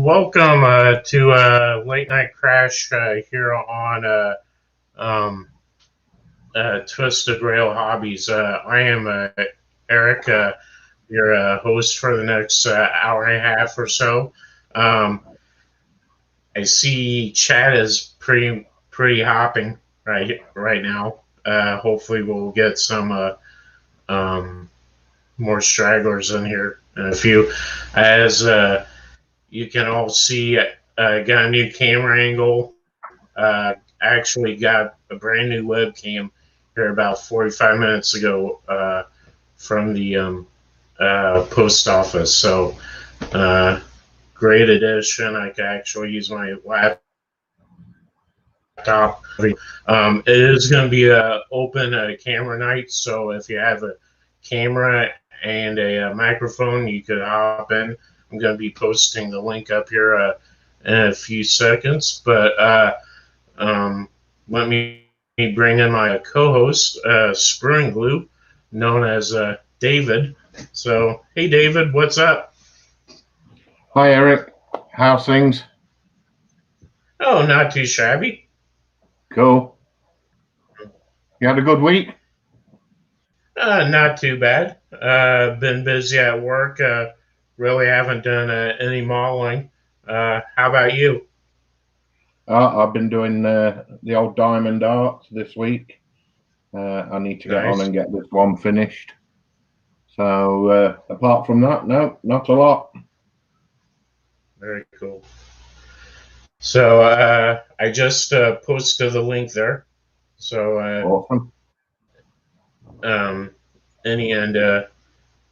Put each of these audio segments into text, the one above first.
welcome to Late Night Crash here on um, Twisted Rail Hobbies. I am Eric, your host for the next hour and a half or so. Um, I see chat is pretty hopping right now. Hopefully, we'll get some um, more stragglers in here in a few. As you can all see, got a new camera angle. Actually got a brand new webcam here about 45 minutes ago from the post office. So, uh, great addition. I can actually use my laptop. It is going to be a open camera night. So, if you have a camera and a microphone, you could hop in. I'm going to be posting the link up here in a few seconds. But let me bring in my co-host, Sprue&Glue, known as David. So, hey, David, what's up? Hi, Eric. How's things? Oh, not too shabby. Cool. You had a good week? Not too bad. Been busy at work. Really haven't done any modeling. How about you? I've been doing the old diamond art this week. I need to get on Nice. and get this one finished. So, apart from that, no, not a lot. Very cool. So, I just posted the link there. So, Awesome. any and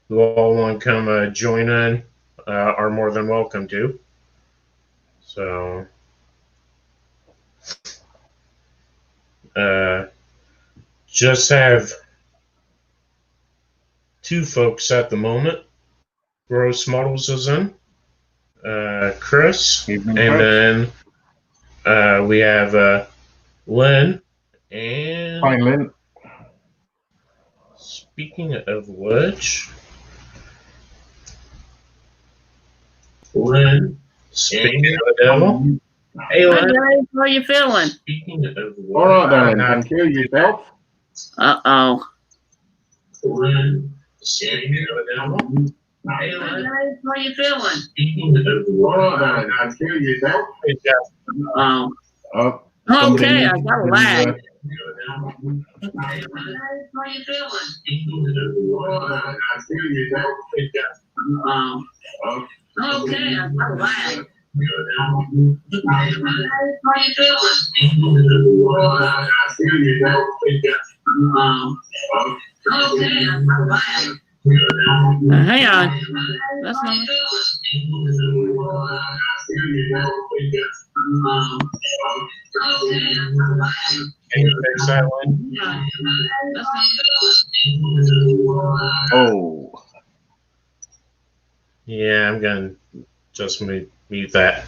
who all want to come join in are more than welcome to. So, just have two folks at the moment. Gross Models is in, Chris, Evening, and Chris. then we have Lynn. And Hi, Lynn. speaking of which, Lynn, speaking of the devil. Hey, Hi Lynn. guys, how you feeling? Speaking of All right, darling. not Thank you. Yourself? Uh-oh. Lynn, speaking of the devil. Hey, Hi Lynn. guys, how you feeling? Speaking of All right, darling. Thank you. Yourself? Oh. Oh, Okay, I got a lag. Hey, Hi guys, how you feeling? All right, darling. Thank you. Yourself? Oh. Oh, Okay, I got a lag. Hi guys, how you feeling? all right, darling. Thank you. Yourself? Oh. Oh, Okay, I got a lag. Hang on. That's not. Okay, I got a lag. Can you fix that one? That's not. oh. Yeah, I'm gonna just mute that.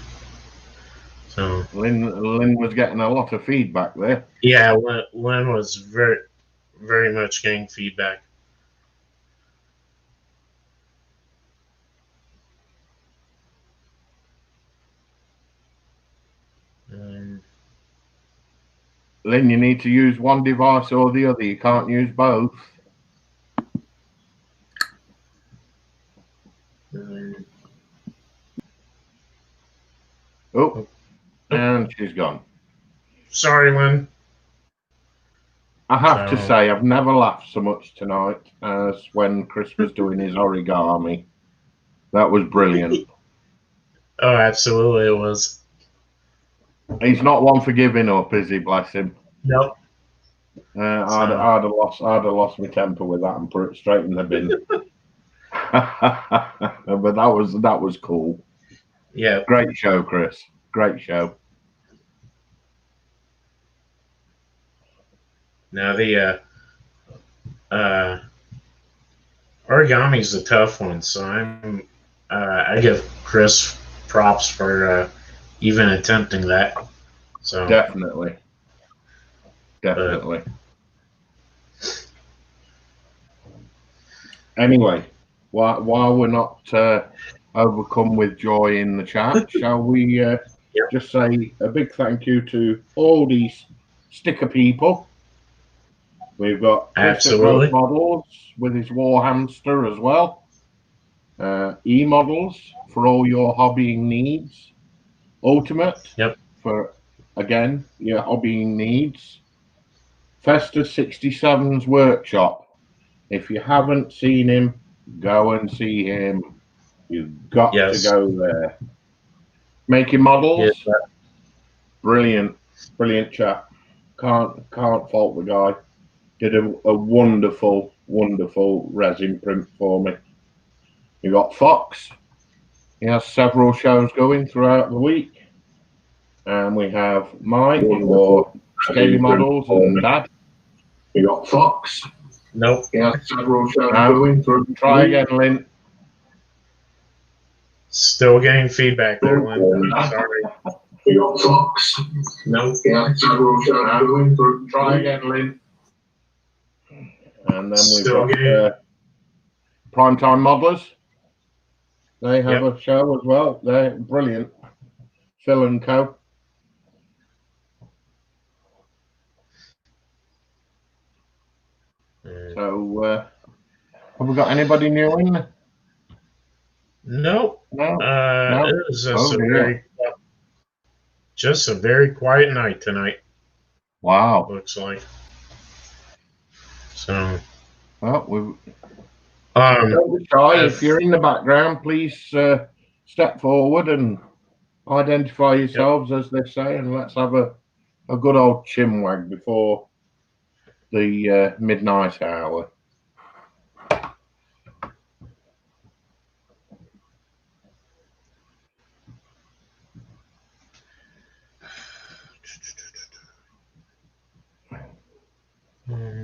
So Lynn was getting a lot of feedback there. yeah, Lynn was very much getting feedback. Lynn, you need to use one device or the other. You can't use both. Oh, and she's gone. Sorry, Lynn. I have to say, I've never laughed so much tonight as when Chris was doing his origami. That was brilliant. Oh, absolutely, it was. He's not one for giving up, is he? Bless him. Nope. I'd have lost my temper with that and put it straight in the bin. But that was cool. Yeah. Great show, Chris. Great show. Now the origami's a tough one, so I give Chris props for even attempting that. So Definitely. Anyway, while we're not overcome with joy in the chat. Shall we just say a big thank you to all these sticker people? We've got Absolutely. Models with his war hamster as well. E-models for all your hobbying needs. Ultimate for, again, your hobbying needs. Festus 67's workshop. If you haven't seen him, go and see him. You've got to go there. Making models. Brilliant chap. Can't fault the guy. Did a wonderful resin print for me. You got Fox. He has several shows going throughout the week. And we have Mike for Scaly Models and Dad. You got Fox. Nope. He has several shows going through. Try again, Lynn. Still getting feedback there, Lynn. Sorry. We got Fox. Nope. He has several shows going through. Try again, Lynn. And then we've got Primetime Modelers. They have a show as well. They're brilliant. Phil and Co. So, have we got anybody new in? Nope. No. It was just a very quiet night tonight. Wow. Looks like. So. Well, don't be shy. If you're in the background, please step forward and identify yourselves, as they say, and let's have a good old chinwag before the midnight hour.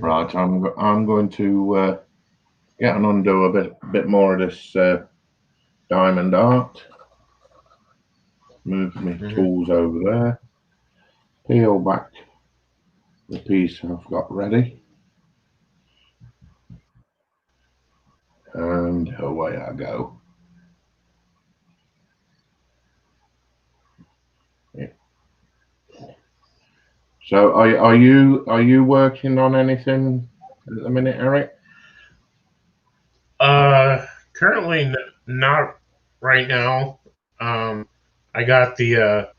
Right, I'm going to get and undo a bit more of this diamond art. Move my tools over there. Peel back the piece I've got ready. And away I go. Yeah. So are you working on anything at the minute, Eric? Currently not right now. I got the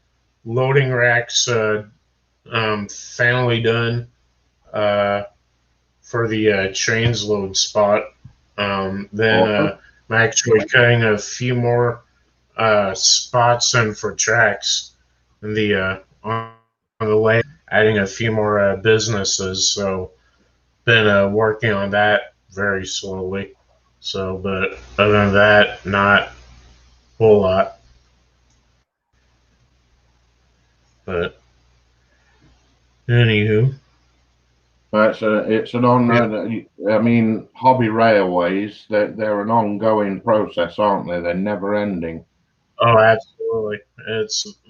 loading racks finally done for the transload spot. Then I'm actually cutting a few more spots in for tracks in the on the way, adding a few more businesses. So been working on that very slowly. So, but other than that, not a whole lot. But anywho, it's an on. I mean, hobby railways. They're an ongoing process, aren't they? They're never ending. Oh, absolutely.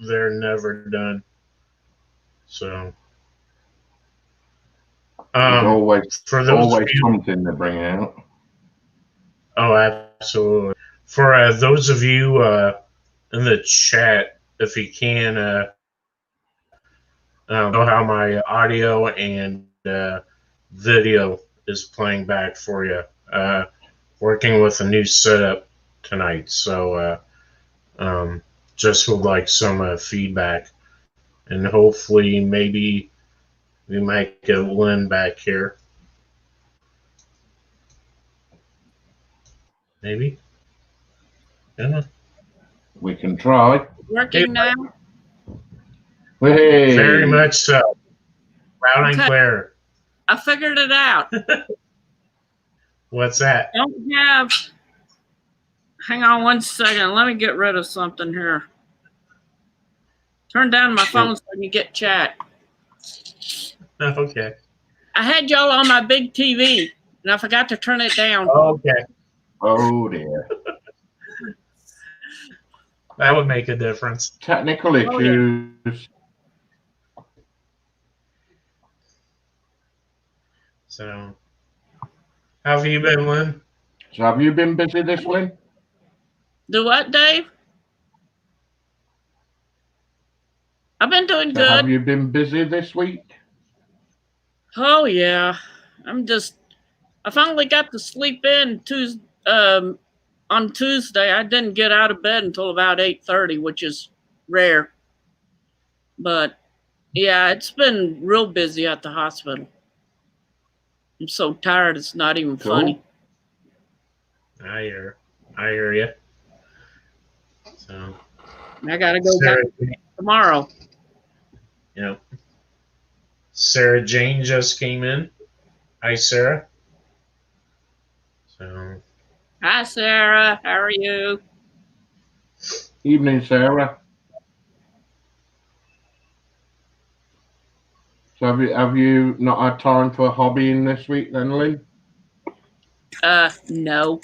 They're never done. So, there's always something to bring out. Oh, absolutely. For those of you in the chat, if you can, know how my audio and video is playing back for you. Working with a new setup tonight, so just would like some feedback, and hopefully maybe we might get Lynn back here. Maybe. Yeah. We can try. Working now? Hey. Very much so. Loud and clear. I figured it out. What's that? Don't have. Hang on one second. Let me get rid of something here. Turn down my phone so I can get chat. Okay. I had y'all on my big TV, and I forgot to turn it down. Okay. Oh, dear. That would make a difference. Technical issues. Yeah. So, how have you been, Lynn? So have you been busy this week? Do what, Dave? I've been doing So have good. you been busy this week? Oh yeah, I finally got to sleep in on Tuesday. I didn't get out of bed until about 8:30, which is rare. But yeah, it's been real busy at the hospital. I'm so tired, it's not even funny. I hear you. So I gotta go back tomorrow. Yeah. Sarah Jane just came in. Hi, Sarah. So. Hi, Sarah. How are you? Evening, Sarah. So have you not had time for hobbying this week then, Lynn? No.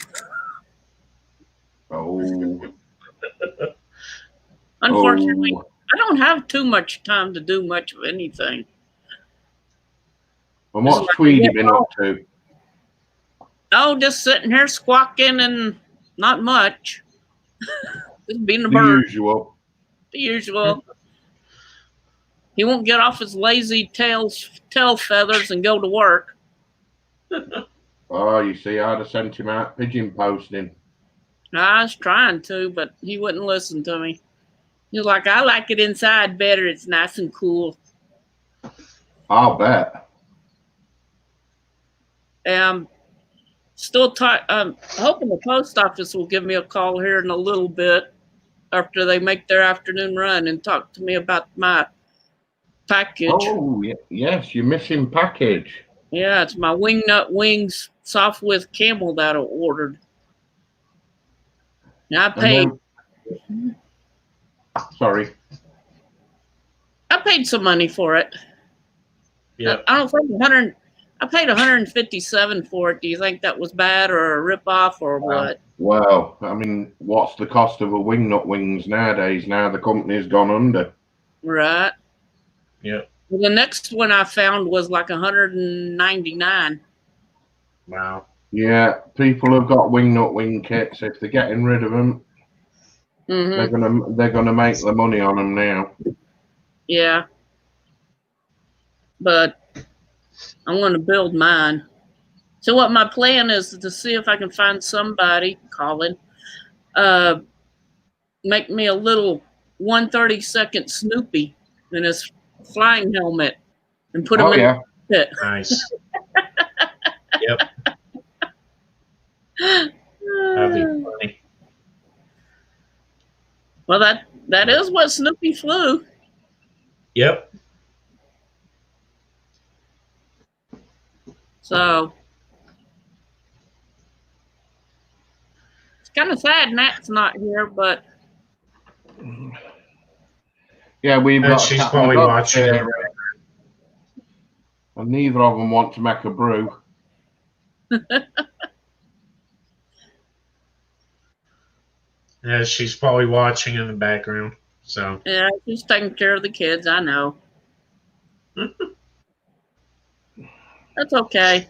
Oh. Unfortunately, Oh. I don't have too much time to do much of anything. And what's Tweedy been up to? Oh, just sitting here squawking and not much. Just being a The bird. usual. The usual. He won't get off his lazy tail feathers and go to work. Oh, you see, I'd have sent him out pigeon posting. I was trying to, but he wouldn't listen to me. He was like, I like it inside better. It's nice and cool. I'll bet. Still hoping the post office will give me a call here in a little bit after they make their afternoon run and talk to me about my package. Oh, yes, your missing package. Yeah, it's my wingnut wings soft with camel that I ordered. Now I paid. Sorry. I paid some money for it. Yeah. I don't think I paid $157 for it. Do you think that was bad or a ripoff or what? Well, I mean, what's the cost of a wingnut wings nowadays? Now the company's gone under. Right. Yeah. Well, the next one I found was like $199. Wow. Yeah, people have got wingnut wing kits. If they're getting rid of them, they're gonna make the money on them now. Yeah. But I'm going to build mine. So what my plan is to see if I can find somebody, Colin, make me a little 1/32 Snoopy in his flying helmet and put him in the pit. Nice. Yep. That'd be funny. Well, that is what Snoopy flew. Yep. So it's kind of sad Nat's not here, but yeah, we've got. She's probably watching it. And neither of them want to make a brew. Yeah, she's probably watching in the background. So yeah, she's taking care of the kids. I know. That's okay.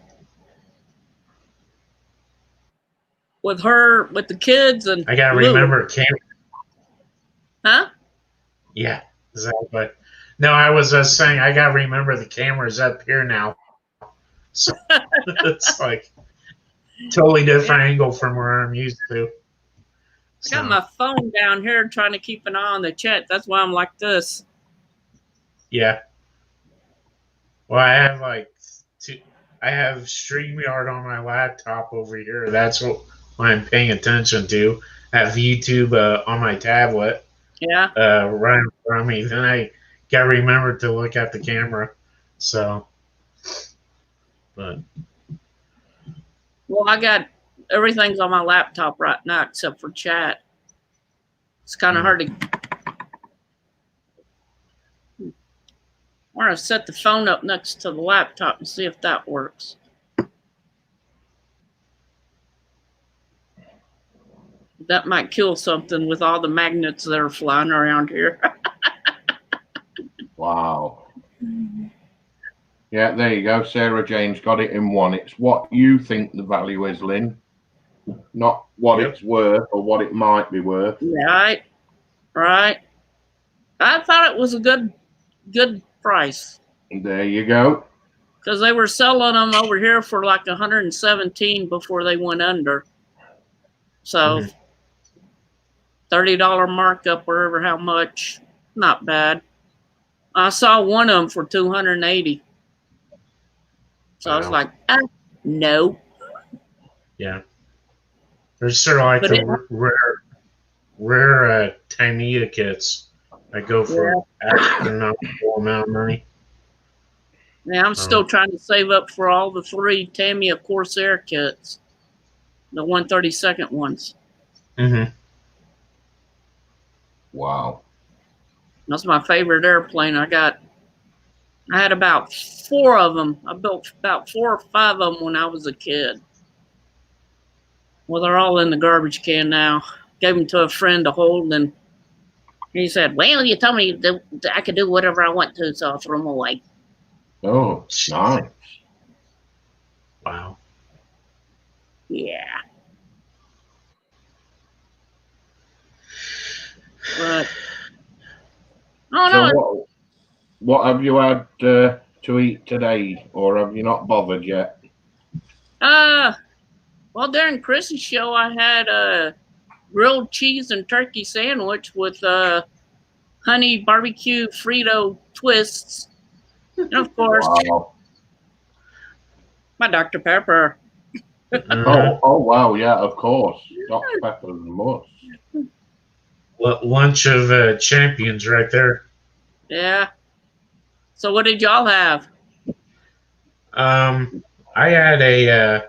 With the kids and I gotta remember camera. Huh? Yeah, exactly. No, I was saying I gotta remember the camera's up here now. So it's like totally different angle from where I'm used to. I got my phone down here trying to keep an eye on the chat. That's why I'm like this. Yeah. Well, I have I have StreamYard on my laptop over here. That's what I'm paying attention to. I have YouTube on my tablet. Yeah. Running from me. Then I gotta remember to look at the camera. So, but. Well, I got everything's on my laptop right now except for chat. It's kind of hard to. I want to set the phone up next to the laptop and see if that works. That might kill something with all the magnets that are flying around here. Wow. Yeah, there you go. Sarah Jane's got it in one. It's what you think the value is, Lynn. not what it's worth or what it might be worth. Right, right. I thought it was a good price. There you go. Because they were selling them over here for like 117 before they went under. So $30 markup, wherever how much, not bad. I saw one of them for 280. So I was like, no. Yeah. There's sort of like the rare Tamiya kits that go for an astronomical amount of money. Yeah, I'm still trying to save up for all the 3 Tamiya Corsair kits, the 132nd ones. Wow. That's my favorite airplane. I had about 4 of them. I built about 4 or 5 of them when I was a kid. Well, they're all in the garbage can now. Gave them to a friend to hold, and he said, well, you told me that I could do whatever I want to, so I'll throw them away. Oh, nice. Wow. Yeah. But, so what have you had to eat today, or have you not bothered yet? Well, during Chris's show, I had a grilled cheese and turkey sandwich with honey barbecue Frito twists, and of course, my Dr. Pepper. Oh wow, yeah, of course, Dr. Pepper and must. Lunch of champions, right there. Yeah. So, what did y'all have? I had a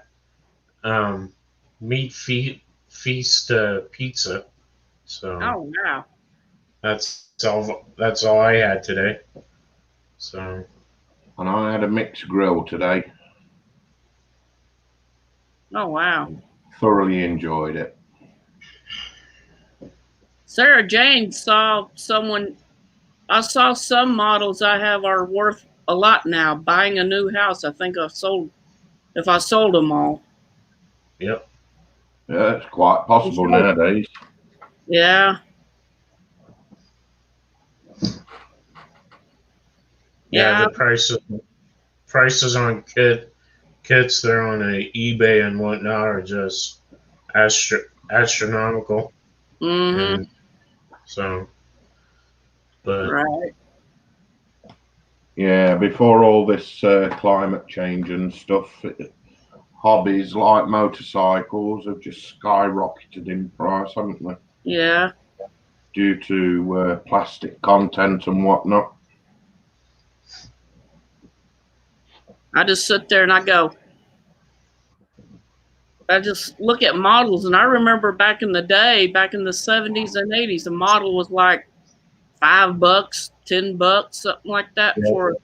meat feast pizza. So. Oh wow. That's all I had today. So. And I had a mixed grill today. Oh wow. Thoroughly enjoyed it. Sarah Jane saw someone. I saw some models I have are worth a lot now. Buying a new house, I think if I sold them all. Yep. Yeah, it's quite possible nowadays. Yeah. Yeah, the prices on kits they're on eBay and whatnot are just astronomical. And so, but right. Yeah, before all this climate change and stuff, hobbies like motorcycles have just skyrocketed in price, haven't they? Yeah. Due to plastic content and whatnot. I just sit there and I just look at models, and I remember back in the day, back in the 70s and 80s, a model was like $5, $10, something like that for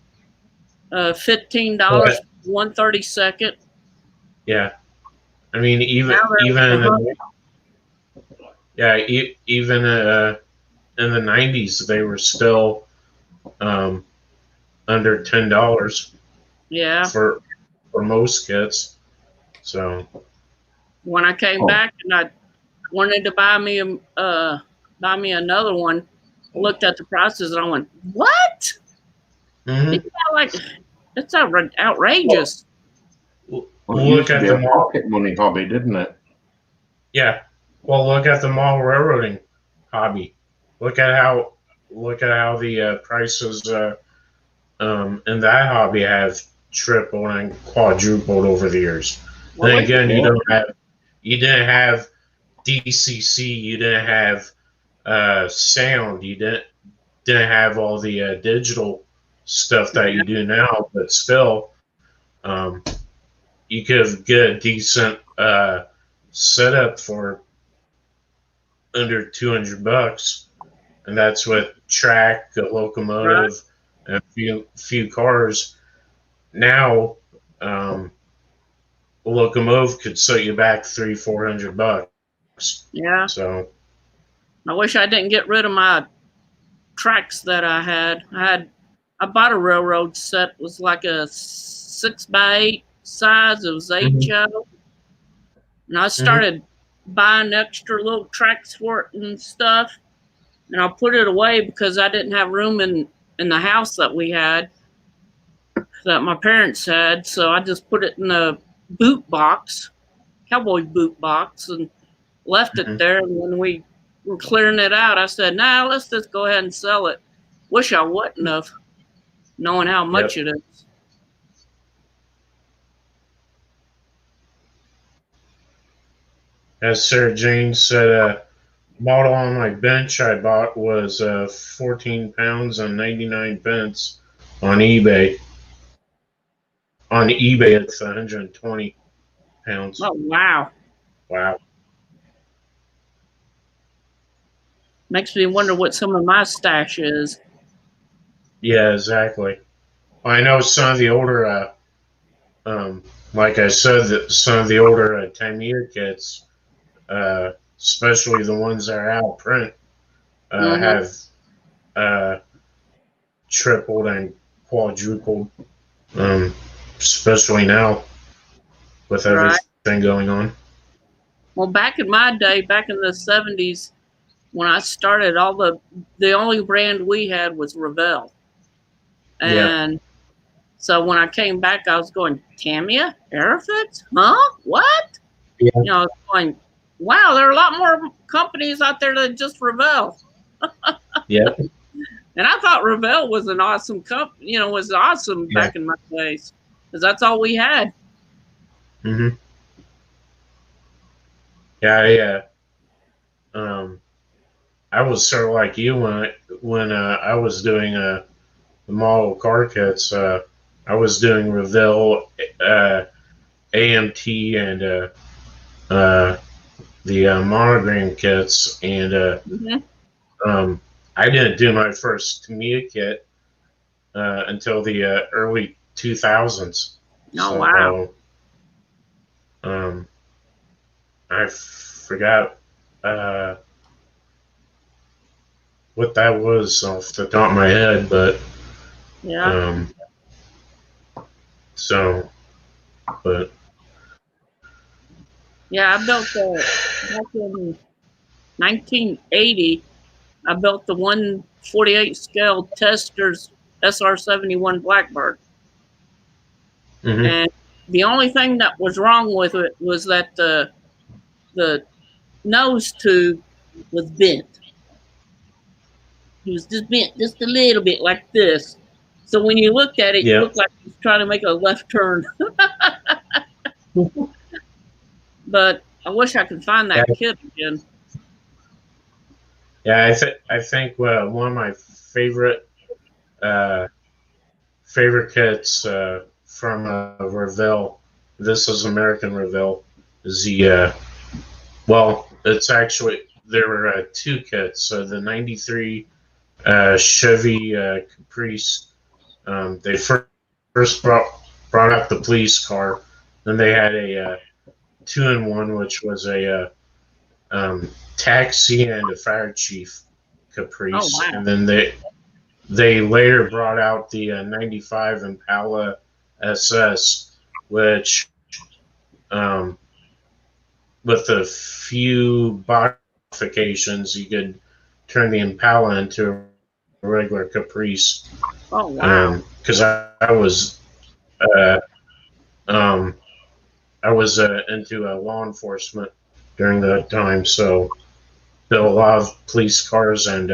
$15 1/32. Yeah, I mean even even in the 90s they were still under $10. Yeah. For most kits. So when I came back and I wanted to buy me another one, I looked at the prices and I went, "What? It's outrageous." Well, it used to be a pocket money hobby, didn't it? Yeah. Well, look at the mall railroading hobby. Look at how the prices in that hobby have tripled and quadrupled over the years. Well, then again, you didn't have DCC, you didn't have sound, you didn't have all the digital stuff that you do now, but still, you could get a decent setup for under $200, and that's with track, a locomotive, and a few cars. Now, a locomotive could set you back $300-400. Yeah. So I wish I didn't get rid of my tracks that I had. I bought a railroad set. It was like a 6x8 size. It was HO. And I started buying extra little tracks for it and stuff. And I put it away because I didn't have room in the house that we had, that my parents had. So I just put it in a boot box, cowboy boot box, and left it there. And when we were clearing it out, I said, nah, let's just go ahead and sell it. Wish I wouldn't have, knowing how much it is. As Sarah Jane said, model on my bench I bought was 14 pounds and 99 pence on eBay. On eBay, it's 120 pounds. Oh, wow. Wow. Makes me wonder what some of my stash is. Yeah, exactly. I know some of the older, like I said, that some of the older 10-year kits, especially the ones that are out of print, have tripled and quadrupled, especially now with everything going on. Well, back in my day, back in the 70s, when I started, the only brand we had was Revell. And so when I came back, I was going, Tamiya? Aerofix? Huh? What? Yeah. You know, I was going, wow, there are a lot more companies out there than just Revell. Yep. And I thought Revell was an awesome company, you know, was awesome back in my days, because that's all we had. Mm-hmm. Yeah, I was sort of like you when I was doing the model car kits. I was doing Revell, AMT, and the monogram kits, and I didn't do my first Tamiya kit until the early 2000s. Oh, wow. I forgot what that was off the top of my head, but so, but yeah, I built back in 1980. I built the 1/48 scale Testers SR-71 Blackbird, and the only thing that was wrong with it was that the nose tube was bent. It was just bent just a little bit like this. So when you looked at it, it looked like he was trying to make a left turn. But I wish I could find that kit again. Yeah, I think one of my favorite kits from Revell. This is American Revell. Is the well, it's actually there were two kits. So the '93 Chevy Caprice. They first brought out the police car. Then they had a 2-in-1, which was a taxi and a fire chief Caprice. Oh, wow. And then they later brought out the '95 Impala SS, which with a few modifications, you could turn the Impala into a regular Caprice. Oh, wow. Because I was into law enforcement during that time, so built a lot of police cars and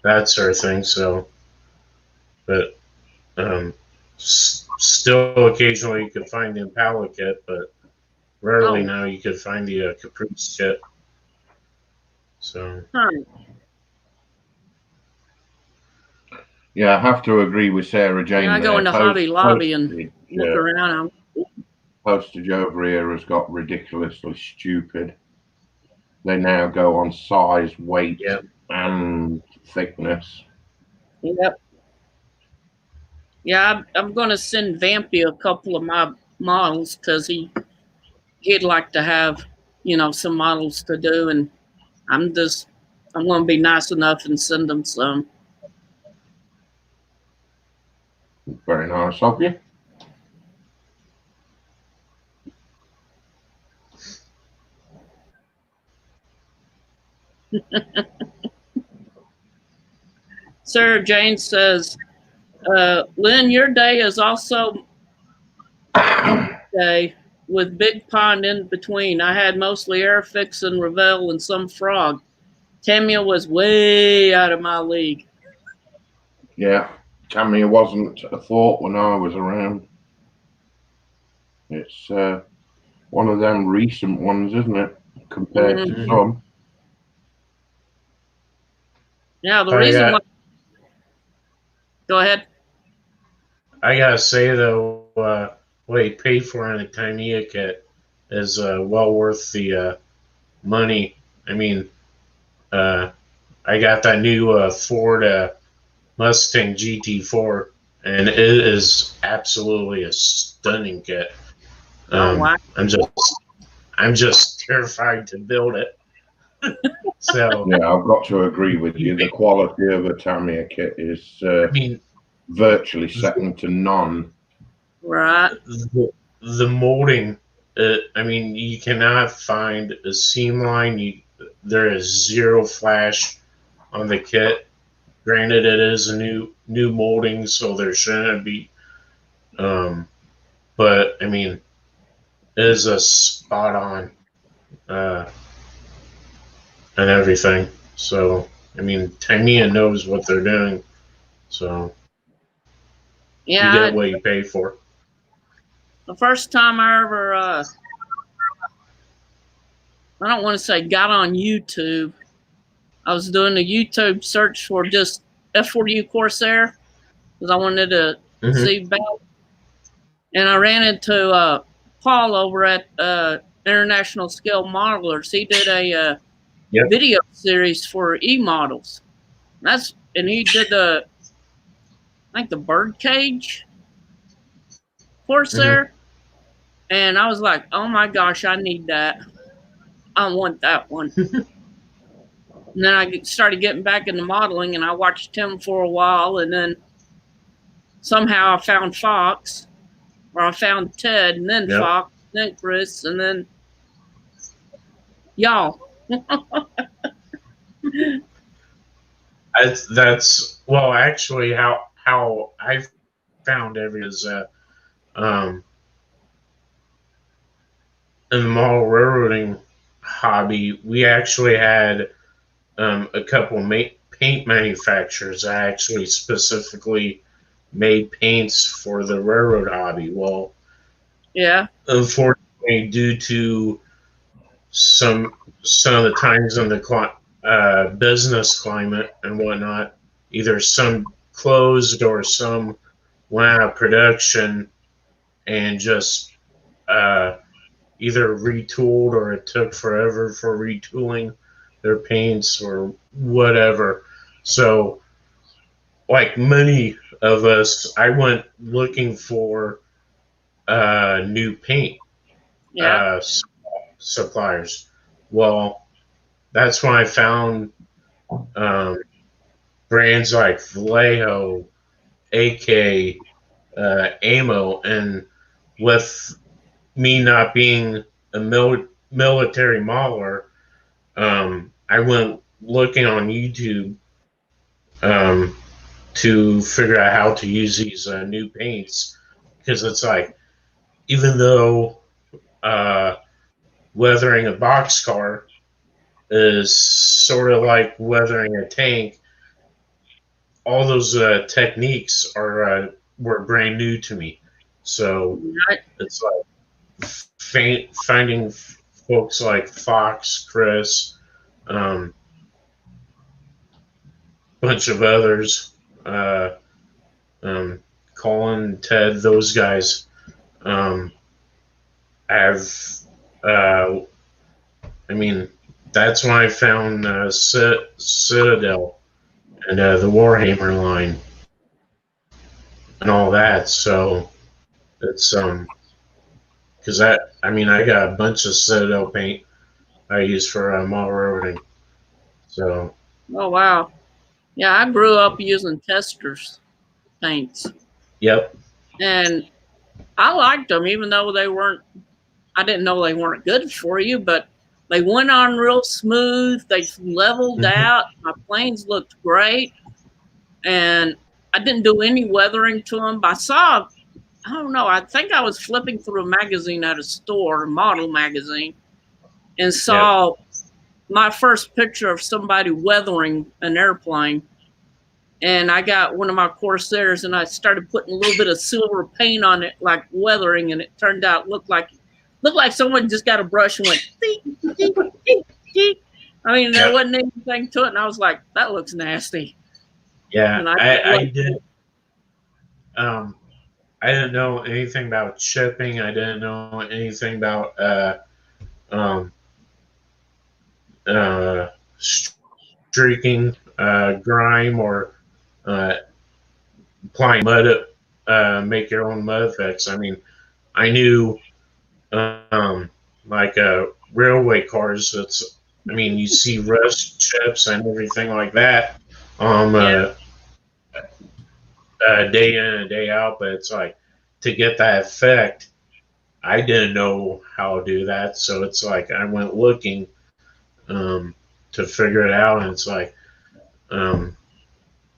that sort of thing. So, but still occasionally you could find the Impala kit, but rarely now you could find the Caprice kit. So. Yeah, I have to agree with Sarah Jane. I go into Hobby Lobby and look around. Postage over here has got ridiculously stupid. They now go on size, weight, and thickness. Yep. Yeah, I'm going to send Vampy a couple of my models because he'd like to have, you know, some models to do, and I'm going to be nice enough and send them some. Very nice of you. Sarah Jane says, Lynn, your day is also day with Big Pond in between. I had mostly Airfix and Revel and some frog. Tamia was way out of my league. Yeah, Tamia wasn't a thought when I was around. It's one of them recent ones, isn't it? Compared to some. Yeah, the reason why. Go ahead. I gotta say though, what he paid for in a Tamiya kit is well worth the money. I mean, I got that new Ford Mustang GT4, and it is absolutely a stunning kit. Wow. I'm just terrified to build it. So yeah, I've got to agree with you. The quality of a Tamiya kit is, virtually second to none. Right. The molding, I mean, you cannot find a seam line. There is zero flash on the kit. Granted, it is a new molding, so there shouldn't be. But I mean, it is a spot on and everything. So I mean, Tamiya knows what they're doing. So yeah, you get what you pay for. The first time I ever, I don't want to say got on YouTube. I was doing a YouTube search for just F4U Corsair because I wanted to see about. And I ran into Paul over at International Scale Modelers. He did a video series for E-models. And he did I think the birdcage Corsair. And I was like, oh my gosh, I need that. I want that one. And then I started getting back into modeling, and I watched him for a while, and then somehow I found Fox, or I found Ted, and then Fox, then Chris, and then y'all. That's well, actually, how I found everything is in the model railroading hobby, we actually had a couple paint manufacturers that actually specifically made paints for the railroad hobby. Well, yeah, unfortunately, due to some of the times in the business climate and whatnot, either some closed or some went out of production and just either retooled or it took forever for retooling their paints or whatever. So, like many of us, I went looking for new paint suppliers. Well, that's when I found brands like Vallejo, AK, Amo, and with me not being a military modeler, I went looking on YouTube to figure out how to use these new paints, because it's like, even though weathering a boxcar is sort of like weathering a tank, all those techniques were brand new to me. So it's like finding folks like Fox, Chris, bunch of others, Colin, Ted, those guys have. I mean, that's when I found Citadel and the Warhammer line and all that. So it's because I got a bunch of Citadel paint I use for model railroading. So. Oh wow, yeah, I grew up using Testors paints. Yep. And I liked them, even though they weren't. I didn't know they weren't good for you, but They went on real smooth. They leveled out. My planes looked great. And I didn't do any weathering to them. But I saw, I don't know, I think I was flipping through a magazine at a store, a model magazine, and saw my first picture of somebody weathering an airplane. And I got one of my Corsairs and I started putting a little bit of silver paint on it, like weathering, and it turned out looked like someone just got a brush and went deep, deep, deep, deep. I mean, there wasn't anything to it, and I was like, that looks nasty. Yeah, I did. I didn't know anything about shipping. I didn't know anything about streaking, grime, or applying mud, make your own mud effects. I mean, I knew like railway cars. I mean, you see rust chips and everything like that day in and day out, but it's like to get that effect, I didn't know how to do that. So it's like I went looking to figure it out, and it's like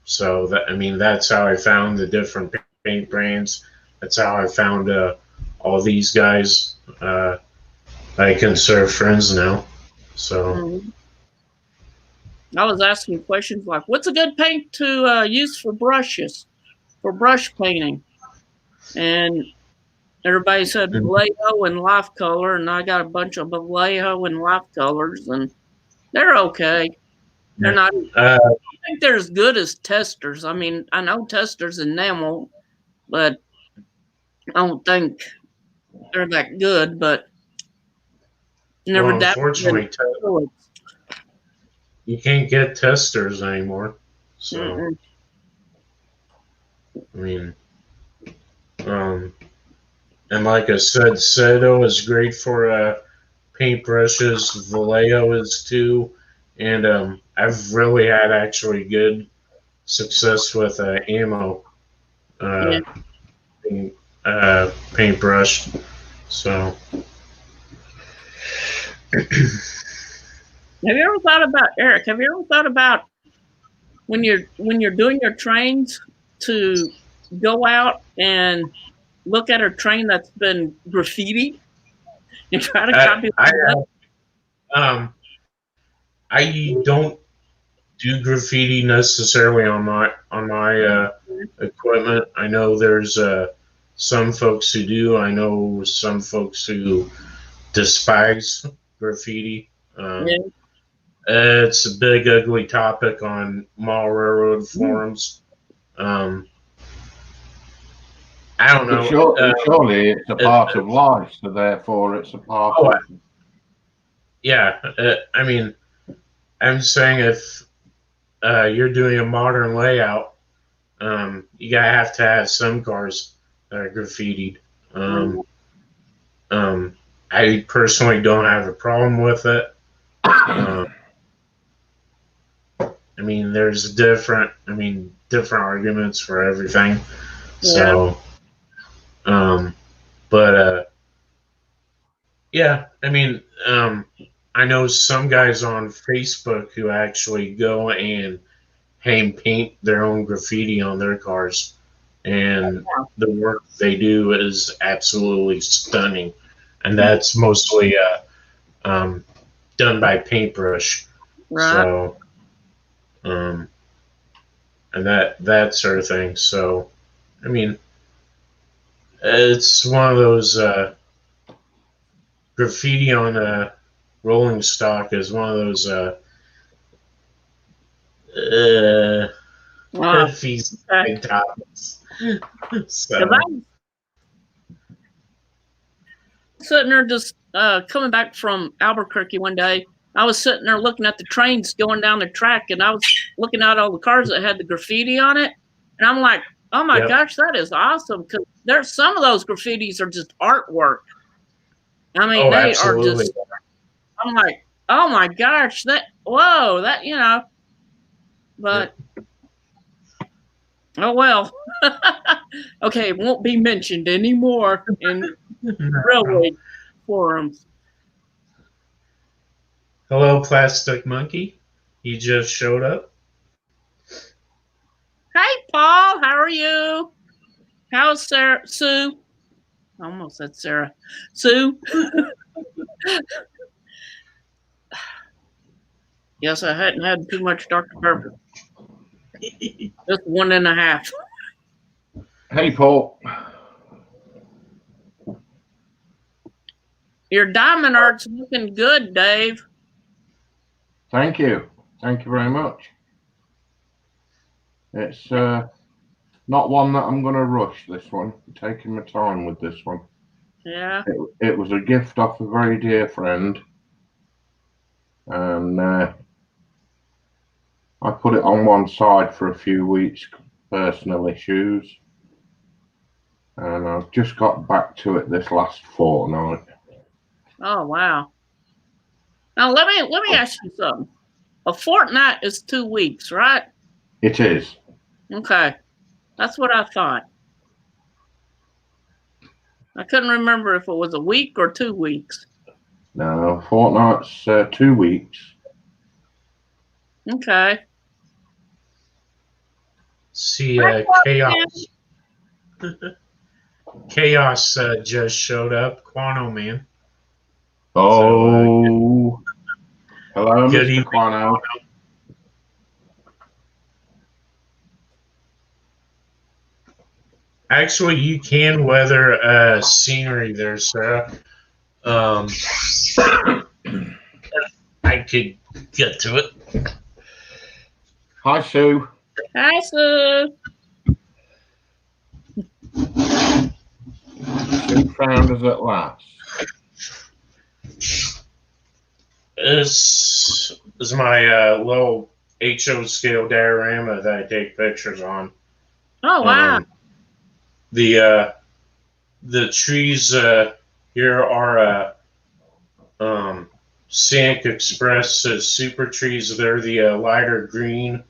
so that, I mean, that's how I found the different paint brands. That's how I found all these guys. I consider friends now. So I was asking questions like, "What's a good paint to use for brushes, for brush painting?" And everybody said Vallejo and Life Color, and I got a bunch of Vallejo and Life Colors, and they're okay. They're not. I don't think they're as good as Testors. I mean, I know Testors enamel, but I don't think they're that good. But never unfortunately, you can't get Testors anymore. So, I mean, and like I said, Seto is great for paintbrushes. Vallejo is too, and I've really had actually good success with ammo paintbrush. So. Have you ever thought about, Eric? Have you ever thought about when you're doing your trains to go out and look at a train that's been graffitied and try to copy? I don't do graffiti necessarily on my equipment. I know there's some folks who do. I know some folks who despise graffiti. It's a big, ugly topic on mall railroad forums. I don't know. Surely it's a part of life, so therefore it's a part of. Yeah, I mean, I'm saying if you're doing a modern layout, you gotta have to have some cars that are graffitied. I personally don't have a problem with it. I mean, there's different arguments for everything. So, but yeah, I mean, I know some guys on Facebook who actually go and hand paint their own graffiti on their cars, and the work they do is absolutely stunning, and that's mostly done by paintbrush. Right. So, and that sort of thing. So, I mean, it's one of those graffiti on a rolling stock is one of those heavy topics. So. I'm sitting there just coming back from Albuquerque one day. I was sitting there looking at the trains going down the track, and I was looking at all the cars that had the graffiti on it, and I'm like, "Oh my gosh, that is awesome!" Because there's some of those graffitis are just artwork. I mean, they absolutely are just. I'm like, "Oh my gosh, that you know," but oh well. Okay, it won't be mentioned anymore in railway forums. Hello, Plastic Monkey. He just showed up. Hey, Paul, how are you? How's Sarah? Sue? I almost said Sarah. Sue? Yes, I hadn't had too much Dr. Pepper. Just 1.5. Hey, Paul. Your diamond art's looking good, Dave. Thank you. Thank you very much. It's not one that I'm going to rush, this one. I'm taking my time with this one. Yeah. It was a gift off a very dear friend. And I put it on one side for a few weeks, personal issues. And I've just got back to it this last fortnight. Oh, wow. Now, let me ask you something. A fortnight is 2 weeks, right? It is. Okay. That's what I thought. I couldn't remember if it was a week or 2 weeks. No, fortnight's 2 weeks. Okay. See, Chaos. Chaos just showed up. Quano Man. Oh. Hello, good Mr. evening, Quano. Actually, you can weather scenery there, Sarah. I could get to it. Hi, Sue. Hi, Sue. Sue found us at last. This is my little HO scale diorama that I take pictures on. Oh, wow. The trees here are Scenic Express super trees. They're the lighter green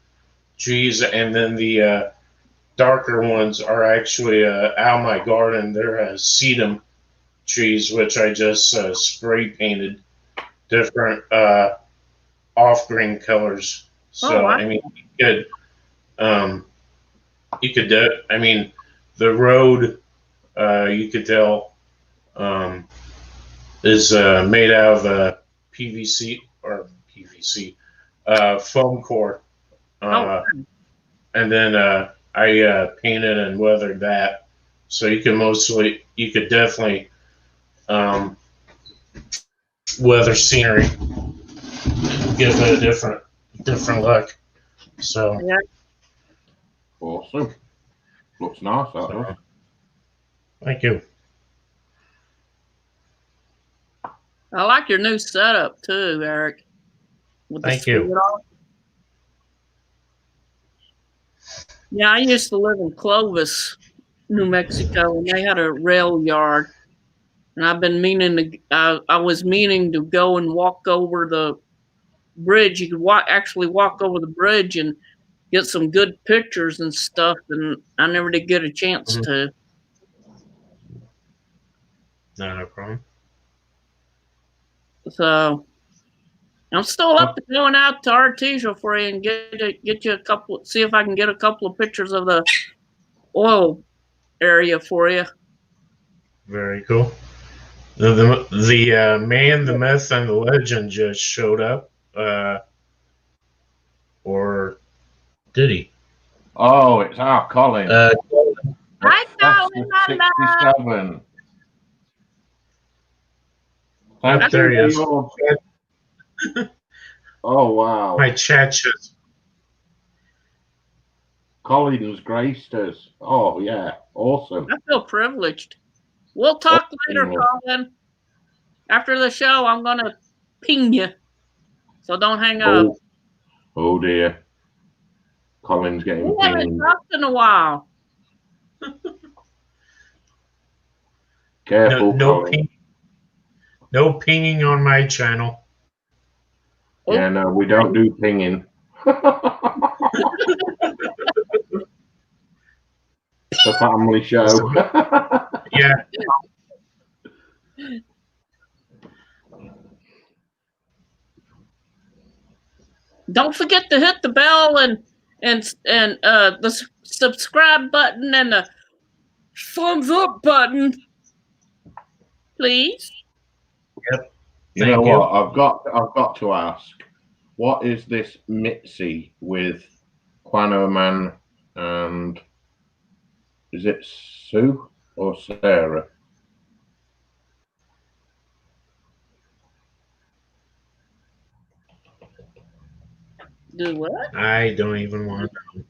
trees, and then the darker ones are actually out of my garden. They're sedum trees, which I just spray painted different off-green colors. So, wow. I mean, you could do. I mean, the road, you could tell, is made out of PVC or PVC foam core, and then I painted and weathered that. So you could definitely weather scenery, give it a different look. So Yeah. Awesome. Looks nice, that does. Thank you. I like your new setup too, Eric. Thank you. Yeah, I used to live in Clovis, New Mexico, and they had a rail yard. And I've been meaning to. I was meaning to go and walk over the bridge. You could actually walk over the bridge and get some good pictures and stuff. And I never did get a chance to. No problem. So I'm still up to going out to Artesia for you and get you a couple. See if I can get a couple of pictures of the oil area for you. Very cool. The man, the myth, and the legend just showed up. Or did he? Oh, it's our Colin. Hi, Colin. 67. Thank there he is. Oh, wow. My chat just. Colin's graced us. Oh, yeah. Awesome. I feel privileged. We'll talk later, Colin. After the show, I'm going to ping you. So don't hang up. Oh, dear. Colin's getting pinged. We haven't talked in a while. Careful, no pinging on my channel. Yeah, no, we don't do pinging. It's a family show. Yeah. Don't forget to hit the bell and the subscribe button and the thumbs up button, please. Yep. You know what? I've got to ask. What is this Mitzi with Quano Man and is it Sue or Sarah? Do what? I don't even want to know.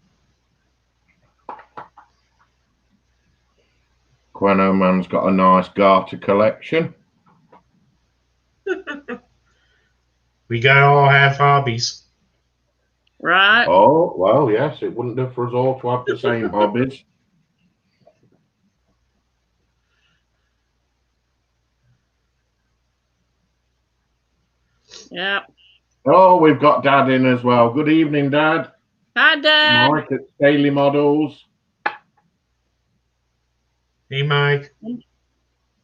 Quano Man's got a nice garter collection. We got all have hobbies. Right. Oh, well, yes, it wouldn't do for us all to have the same hobbies. Yeah. Oh, we've got Dad in as well. Good evening, Dad. Hi, Dad. Mike at Daily Models. Hey, Mike.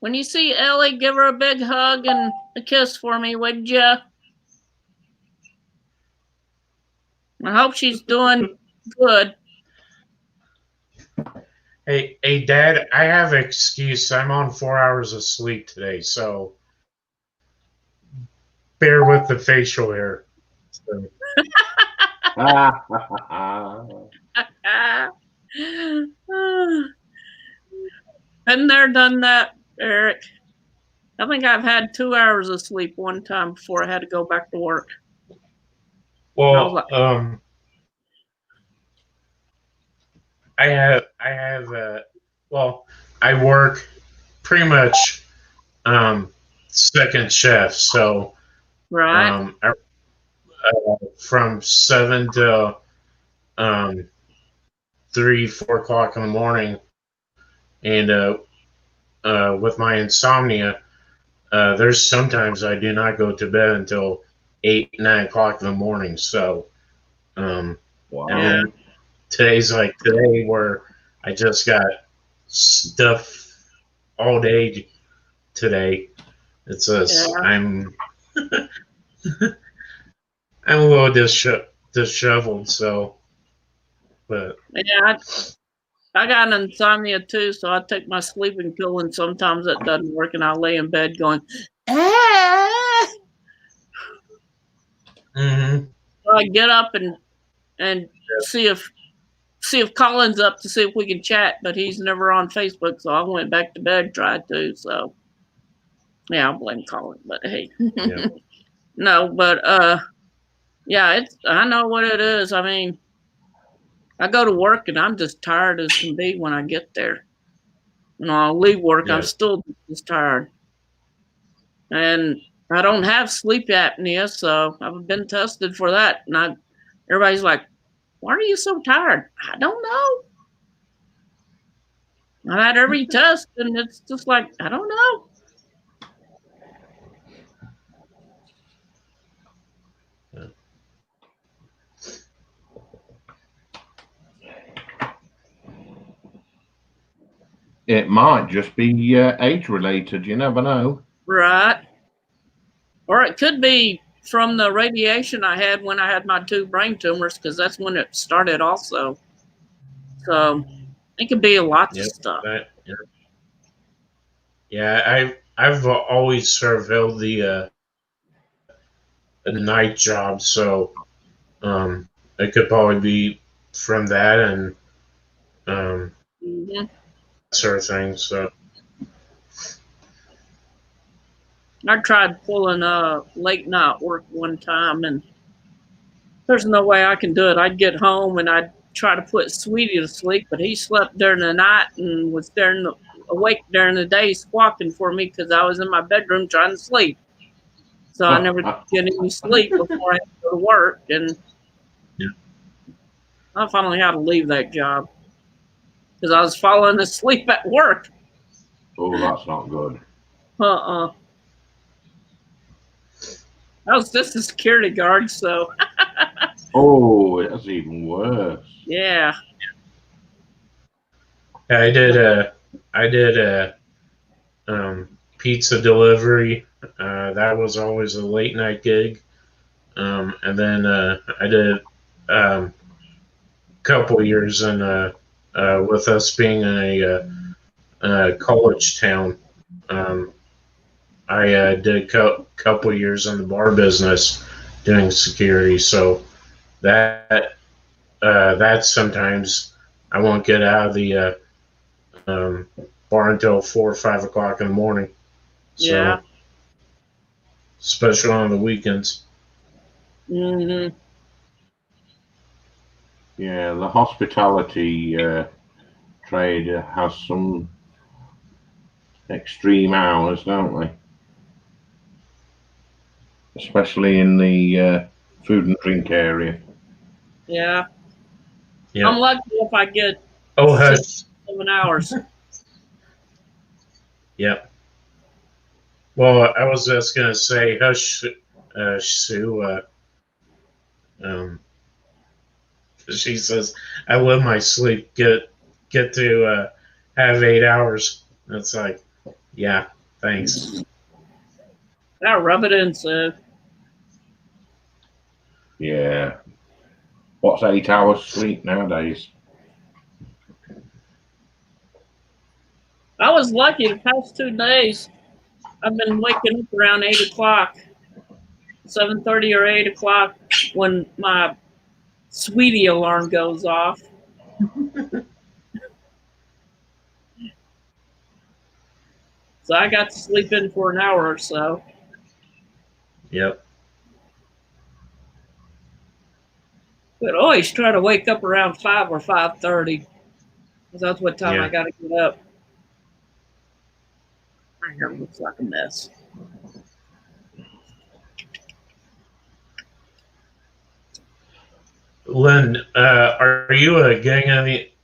When you see Ellie, give her a big hug and a kiss for me, would you? I hope she's doing good. Hey, Dad, I have an excuse. I'm on 4 hours of sleep today, so bear with the facial hair. So. Been there, done that, Eric. I think I've had 2 hours of sleep one time before I had to go back to work. Well, like, I work pretty much second shift, so right. From 7 to 3, 4 o'clock in the morning, and with my insomnia, there's sometimes I do not go to bed until 8, 9 o'clock in the morning. So, wow. And today's like today where I just got stuff all day today. It's I'm I'm a little disheveled. So, but yeah, I got an insomnia too, so I take my sleeping pill, and sometimes it doesn't work, and I lay in bed going, ah. Mm-hmm. So I get up and see if Colin's up to see if we can chat, but he's never on Facebook, so I went back to bed, tried to. So yeah, I'll blame Colin, but hey, yeah. No, but yeah, I know what it is. I mean, I go to work and I'm just tired as can be when I get there. You know, I'll leave work, I'm still just tired. And I don't have sleep apnea, so I've been tested for that. And everybody's like, why are you so tired? I don't know. I had every test, and it's just like, I don't know. It might just be age related. You never know. Right. Or it could be from the radiation I had when I had my 2 brain tumors, because that's when it started also. So it could be lots of stuff. I've always surveilled the night job, so it could probably be from that and sort of thing. So I tried pulling late night work one time, and there's no way I can do it. I'd get home and I'd try to put Sweetie to sleep, but he slept during the night and was awake during the day squawking for me because I was in my bedroom trying to sleep. So I never get any sleep before I had to go to work, and I finally had to leave that job because I was falling asleep at work. Oh, that's not good. I was just a security guard, so. Oh, that's even worse. Yeah. I did a pizza delivery. That was always a late night gig. and then I did a couple years in with us being in a college town. Um, I did a couple years in the bar business doing security, so that sometimes I won't get out of the um, bar until 4 or 5 o'clock in the morning. So, Yeah. especially on the weekends. Mm-hmm. Yeah, the hospitality trade has some extreme hours, don't they? Especially in the food and drink area. Yeah. I'm Yeah. lucky if I get Oh, 6-7 hours. Yep. Well, I was just gonna say, hush, Sue. Um, she says, "I love my sleep. Get to have 8 hours." It's like, yeah, thanks. Now rub it in, Sue. Yeah. What's 8 hours sleep nowadays? I was lucky the past 2 days. I've been waking up around 8 o'clock, 7:30 or 8 o'clock when my sweetie alarm goes off. So I got to sleep in for an hour or so. Yep. But always try to wake up around 5 or 5:30, because that's what time I Yeah. got to get up. My hair looks like a mess. Lynn, are you getting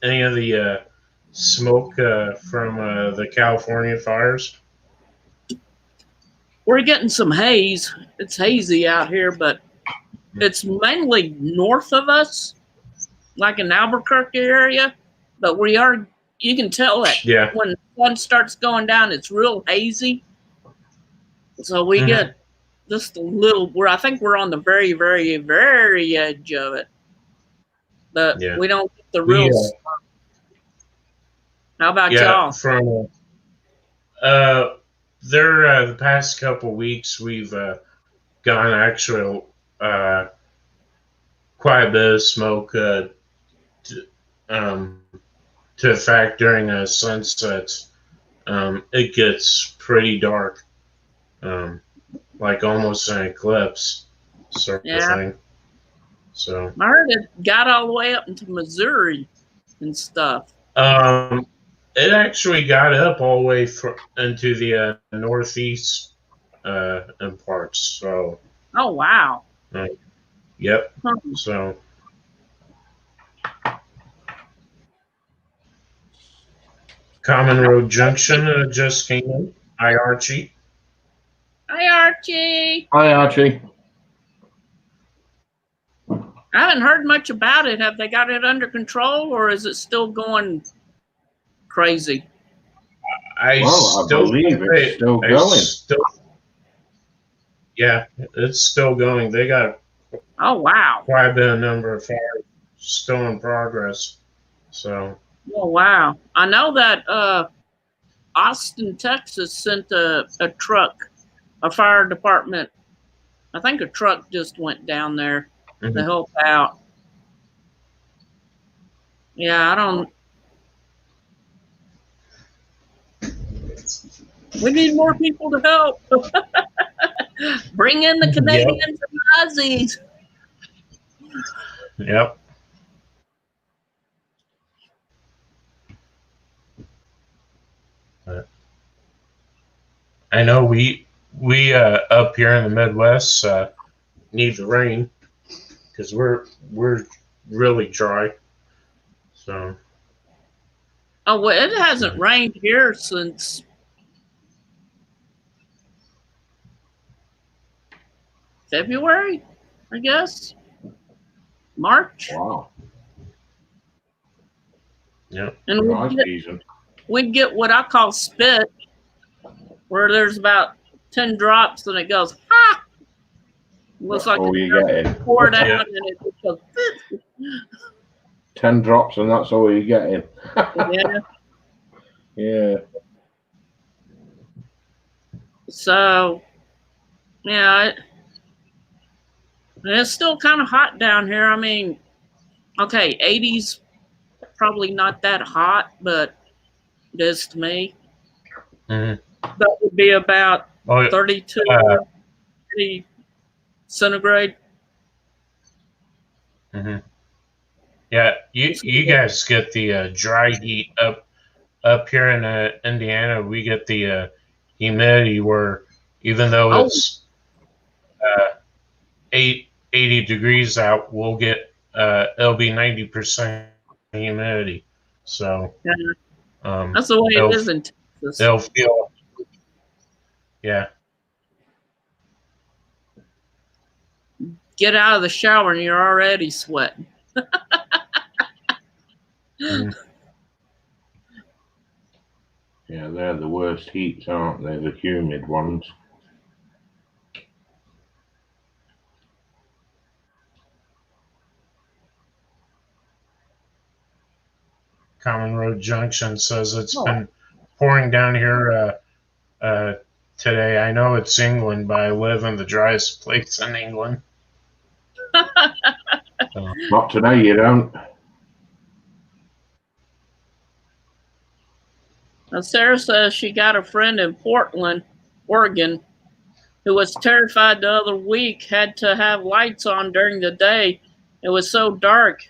any of the smoke from the California fires? We're getting some haze. It's hazy out here, but it's mainly north of us, like in Albuquerque area. But you can tell that Yeah. when the sun starts going down, it's real hazy. So we Mhm. get just a little, I think we're on the very, very, very edge of it. But Yeah. we don't get the We real. How about yeah y'all? from uh there the past couple weeks we've gotten actual quite a bit of smoke to, um, to the fact during sunsets. It gets pretty dark, um, like almost an eclipse sort of Yeah. thing. So I heard it got all the way up into Missouri and stuff. um, it actually got up all the way into the northeast in parts. So Oh, wow. uh, yep. Huh. So Common Road Junction just came in. Hi, Archie. Hi, Archie. Hi, Archie. I haven't heard much about it. Have they got it under control, or is it still going crazy? I Well, I still think believe it's still going. Yeah, it's still going. They got Oh, wow. quite a bit of number of fires still in progress. So Oh, wow. I know that Austin, Texas sent a truck, a fire department. I think a truck just went down there to help out. Yeah, I don't. We need more people to help. Bring in the Canadians and Aussies. Yep. I know we up here in the Midwest need the rain because we're really dry. So Oh, well, it hasn't rained here since February, I guess. March. Wow. yeah. And we'd get what I call spit, where there's about 10 drops and it goes, ha! Looks That's like all you're getting. poured out Yeah. and it just goes, 10 drops and that's all you're getting. yeah. Yeah. So, yeah, it's still kind of hot down here. I mean, okay, 80s probably not that hot, but it is to me. Mhm. That would be about Oh, 32 degree centigrade. mhm. Yeah, you guys get the dry heat up here in Indiana. We get the humidity where even though Oh, it's 80 degrees out, we'll get it'll be 90% humidity. So yeah, um, that's the way it they'll is in Texas. they'll feel yeah. Get out of the shower and you're already sweating. Mhm. Yeah, they're the worst heats, aren't they? The humid ones. Common Road Junction says it's Oh. been pouring down here today. I know it's England, but I live in the driest place in England. So, Not today, you don't. Now, Sarah says she got a friend in Portland, Oregon, who was terrified the other week, had to have lights on during the day. It was so dark.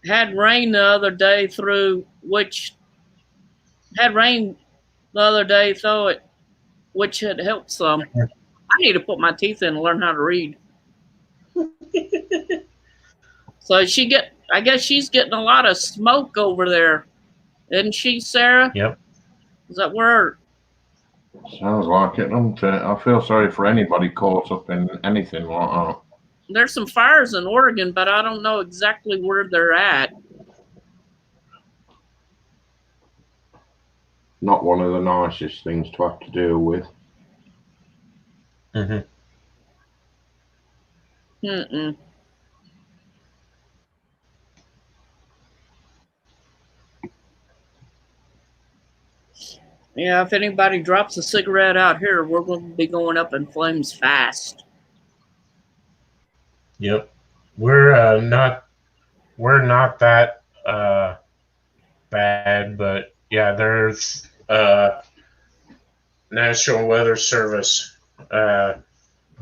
Had rain the other day through which had rain the other day through it, which had helped some. I need to put my teeth in and learn how to read. So I guess she's getting a lot of smoke over there, isn't she, Sarah? yep. Is that where? Sounds like it, doesn't it? I feel sorry for anybody caught up in anything like that. There's some fires in Oregon, but I don't know exactly where they're at. Not one of the nicest things to have to deal with. Mm-hmm. Mm-mm. Yeah, if anybody drops a cigarette out here, we're going to be going up in flames fast. Yep. We're not that bad, but yeah, there's National Weather Service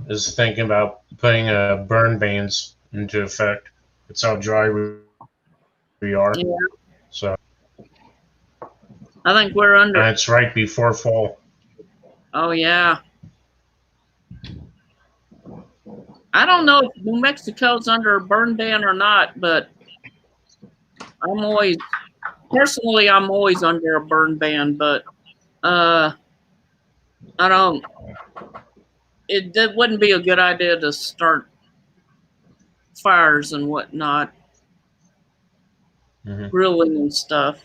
is thinking about putting burn bans into effect. It's how dry we are. Yeah, So I think we're under. and it's right before fall. Oh, yeah. I don't know if New Mexico's under a burn ban or not, but I'm always, personally, I'm always under a burn ban, but I don't, it wouldn't be a good idea to start fires and whatnot, Mm-hmm. grilling and stuff.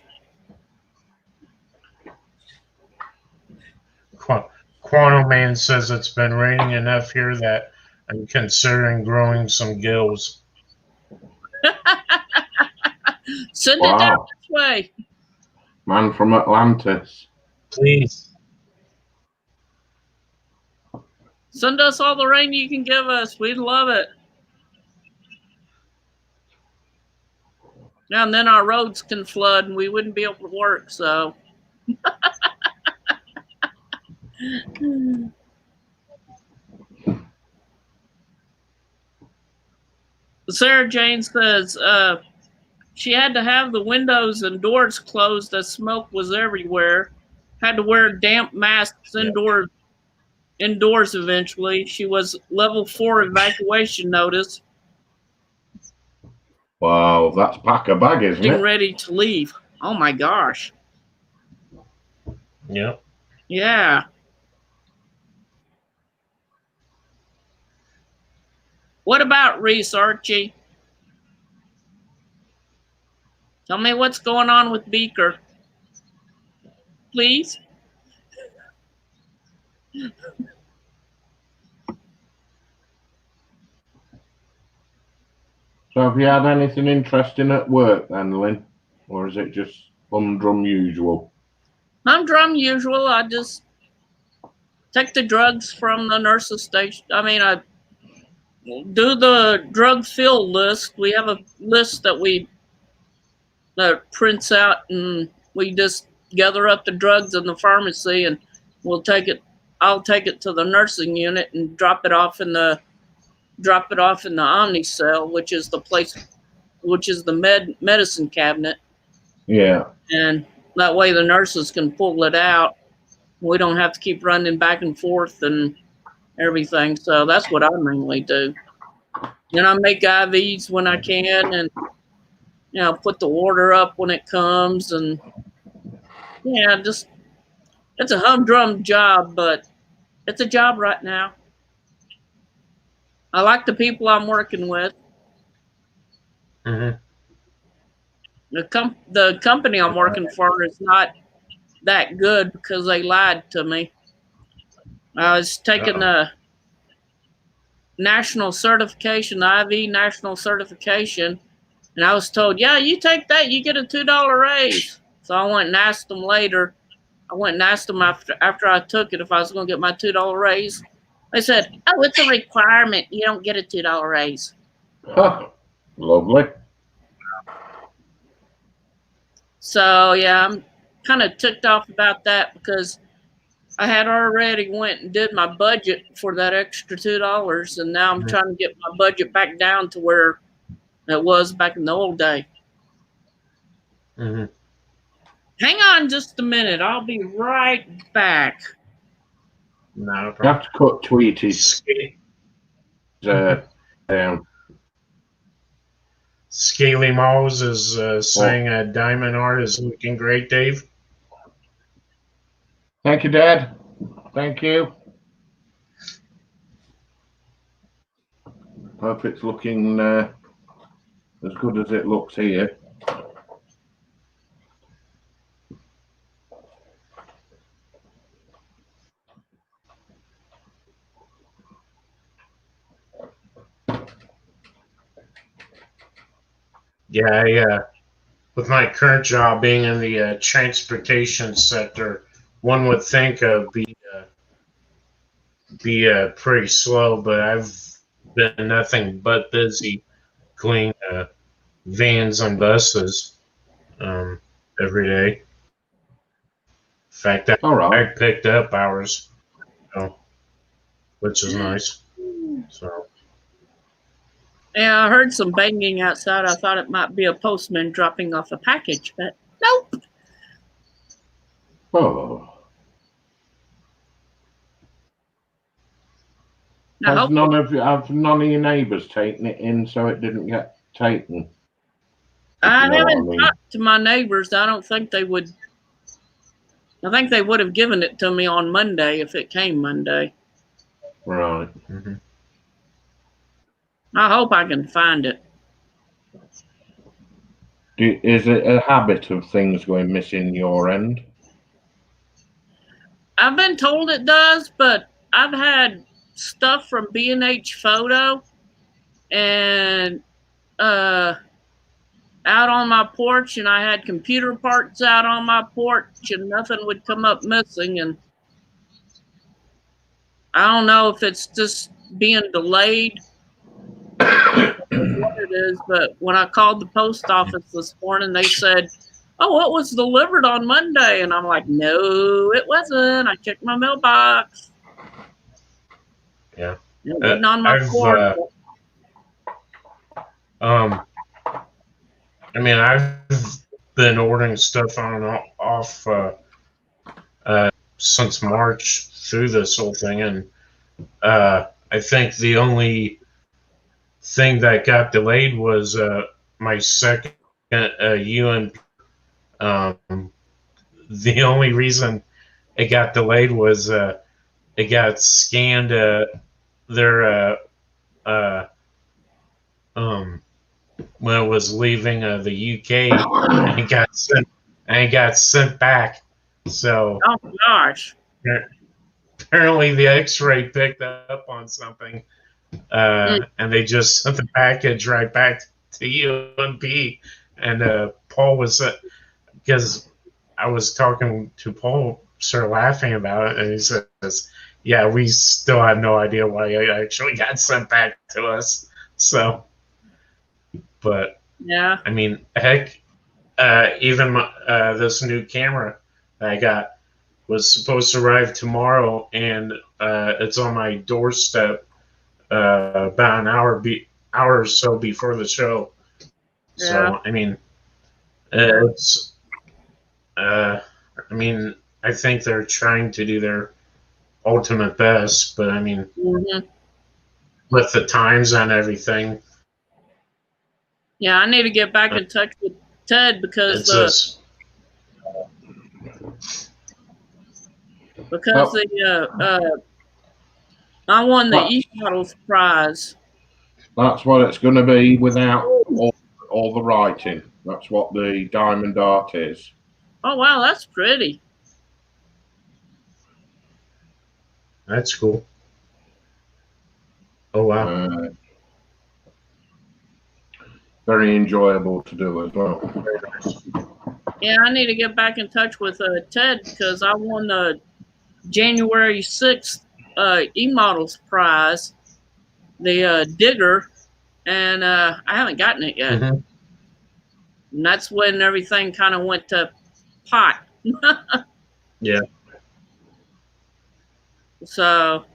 Quantum Man says it's been raining enough here that I'm considering growing some gills. Send it down Wow. this way. Man from Atlantis. Please. Send us all the rain you can give us. We'd love it. Yeah, and then our roads can flood and we wouldn't be able to work, so. Sarah Jane says she had to have the windows and doors closed as smoke was everywhere. Had to wear damp masks indoors eventually. She was level 4 evacuation notice. Wow, that's pack a bag, isn't Getting it? ready to leave. Oh my gosh. Yep. Yeah. What about Reese, Archie? Tell me what's going on with Beaker. Please? So have you had anything interesting at work then, Lynn? Or is it just humdrum usual? Humdrum usual. I just take the drugs from the nurse's station. I mean, I do the drug fill list. We have a list that prints out, and we just gather up the drugs in the pharmacy, and we'll take it. I'll take it to the nursing unit and drop it off in the Omnicell, which is the place, which is the medicine cabinet. Yeah. And that way the nurses can pull it out. We don't have to keep running back and forth and everything. So that's what I mainly do. And I make IVs when I can, and put the order up when it comes, and just it's a humdrum job, but it's a job right now. I like the people I'm working with. Mm-hmm. The company I'm working for is not that good because they lied to me. I was taking a national certification, IV national certification, and I was told, yeah, you take that, you get a $2 raise. So I went and asked them later. I went and asked them after I took it if I was going to get my $2 raise. They said, oh, it's a requirement. You don't get a $2 raise. Lovely. So, yeah, I'm kind of ticked off about that because I had already went and did my budget for that extra $2, and now I'm trying to get my budget back down to where it was back in the old day. Mm-hmm. Hang on just a minute. I'll be right back. No problem. You have to cut Tweety's down. Scaly Malls is saying Diamond Art is looking great, Dave. Thank you, Dad. Thank you. Hope it's looking as good as it looks here. Yeah, with my current job being in the transportation sector, one would think be pretty slow, but I've been nothing but busy cleaning vans and buses every day. In fact, I picked up hours, which is nice. So. Yeah, I heard some banging outside. I thought it might be a postman dropping off a package, but nope. Oh. Have none of your neighbours taken it in so it didn't get taken? I haven't talked to my neighbors. I don't think they would. I think they would have given it to me on Monday if it came Monday. Right. Mm-hmm. I hope I can find it. Is it a habit of things going missing your end? I've been told it does, but I've had stuff from B&H Photo and out on my porch, and I had computer parts out on my porch, and nothing would come up missing. And I don't know if it's just being delayed what it is, but when I called the post office this morning, they said, oh, it was delivered on Monday. And I'm like, no, it wasn't. I checked my mailbox. Yeah. It wasn't on my porch. I mean, I've been ordering stuff on and off since March through this whole thing, and I think the only thing that got delayed was my second UNP. The only reason it got delayed was it got scanned their when it was leaving the UK, and it got sent back. So, oh gosh, apparently the X-ray picked up on something, and they just sent the package right back to UMP, and Paul was because I was talking to Paul, sort of laughing about it, and he says, "Yeah, we still have no idea why it actually got sent back to us." So, but Yeah. I mean, heck, even this new camera that I got was supposed to arrive tomorrow, and it's on my doorstep about an hour or so before the show. Yeah. So I mean, it's I mean, I think they're trying to do their ultimate best, but I mean, with the times and everything. Yeah, I need to get back in touch with Ted because I won the E-Models prize. That's what it's going to be without all the writing. That's what the diamond art is. Oh, wow, that's pretty. That's cool. Oh, wow. Very enjoyable to do as well. Yeah, I need to get back in touch with Ted because I won the January 6th E-Models prize, the digger, and I haven't gotten it yet. Mm-hmm. And that's when everything kind of went to pot. Yeah. So,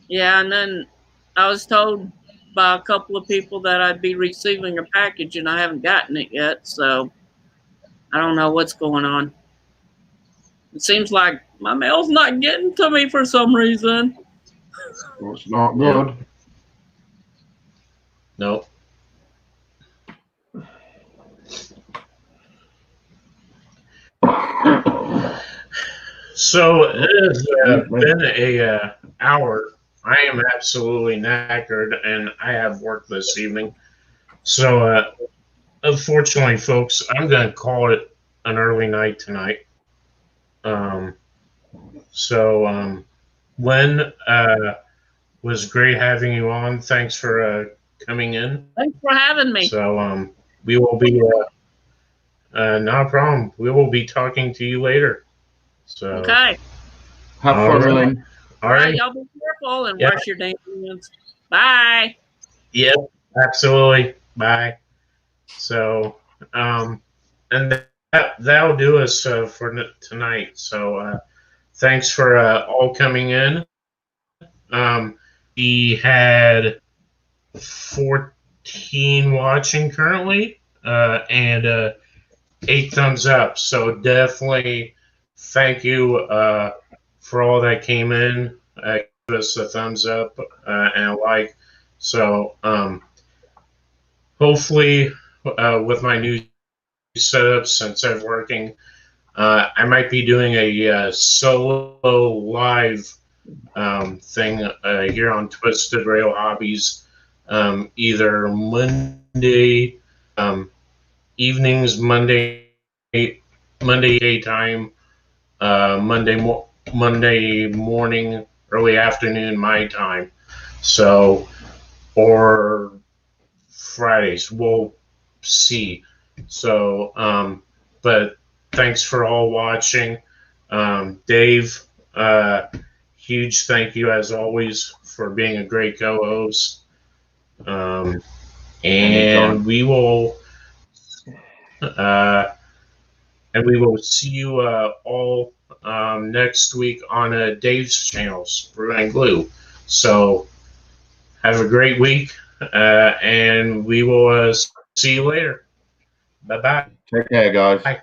yeah, and then I was told by a couple of people that I'd be receiving a package, and I haven't gotten it yet. So, I don't know what's going on. It seems like my mail's not getting to me for some reason. Well, it's not good. Nope. So it has been a hour. I am absolutely knackered, and I have work this evening. So unfortunately, folks, I'm going to call it an early night tonight. Len, was great having you on. Thanks for coming in. Thanks for having me. So we will be not a problem. We will be talking to you later. So okay. Have fun, Lynn. All right, y'all be careful and wash your damn hands. Bye. Yep, absolutely. Bye. So, and that'll do us for tonight. So, thanks for all coming in. We had 14 watching currently, and 8 thumbs up. So definitely thank you for all that came in. Give us a thumbs up and a like. So hopefully with my new setup, since I'm working, I might be doing a solo live thing here on Twisted Rail Hobbies, either Monday evenings, Monday daytime, Monday morning, early afternoon my time. So, or Fridays, we'll see. So, but thanks for all watching. Dave, huge thank you as always for being a great co-host. And we will see you all next week on Dave's channel, Sprue&Glue. So have a great week, and we will see you later. Bye-bye. Take care, guys. Bye.